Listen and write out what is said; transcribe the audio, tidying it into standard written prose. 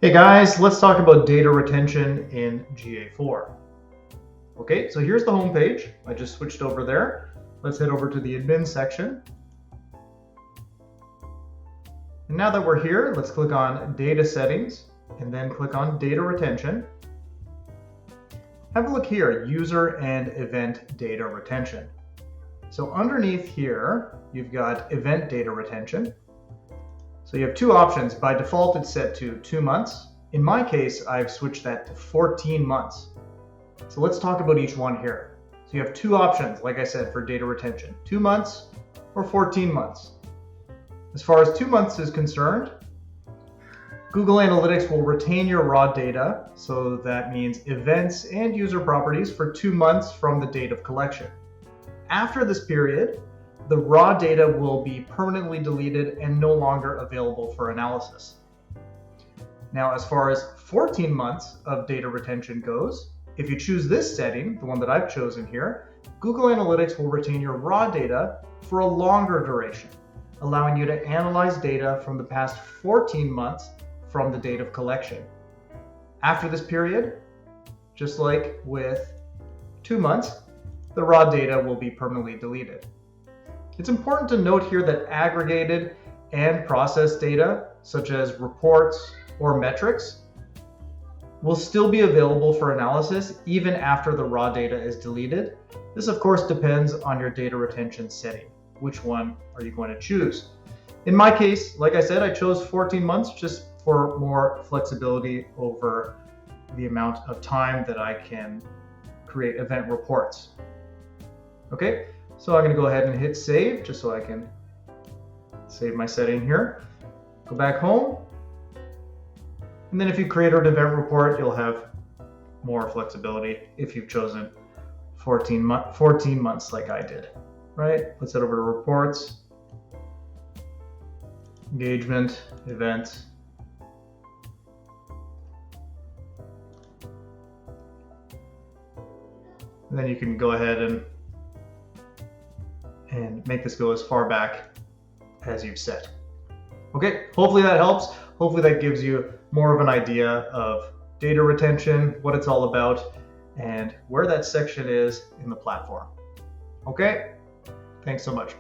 Hey guys, let's talk about data retention in GA4. Okay, so here's the home page. I just switched over there. Let's head over to the admin section. And now that we're here, let's click on data settings and then click on data retention. Have a look here, user and event data retention. So underneath here, you've got event data retention. So you have two options. By default, it's set to 2 months. In my case, I've switched that to 14 months. So let's talk about each one here. So you have two options, like I said, for data retention, 2 months or 14 months. As far as 2 months is concerned, Google Analytics will retain your raw data. So that means events and user properties for 2 months from the date of collection. After this period, the raw data will be permanently deleted and no longer available for analysis. Now, as far as 14 months of data retention goes, if you choose this setting, the one that I've chosen here, Google Analytics will retain your raw data for a longer duration, allowing you to analyze data from the past 14 months from the date of collection. After this period, just like with 2 months, the raw data will be permanently deleted. It's important to note here that aggregated and processed data, such as reports or metrics, will still be available for analysis even after the raw data is deleted. This, of course, depends on your data retention setting. Which one are you going to choose? In my case, like I said, I chose 14 months just for more flexibility over the amount of time that I can create event reports. Okay. So I'm going to go ahead and hit save just so I can save my setting here. Go back home. And then if you create an event report, you'll have more flexibility if you've chosen 14 months like I did, right? Let's head over to reports, engagement, events. And then you can go ahead and make this go as far back as you've set. Okay, hopefully that helps. Hopefully that gives you more of an idea of data retention, what it's all about, and where that section is in the platform. Okay, thanks so much.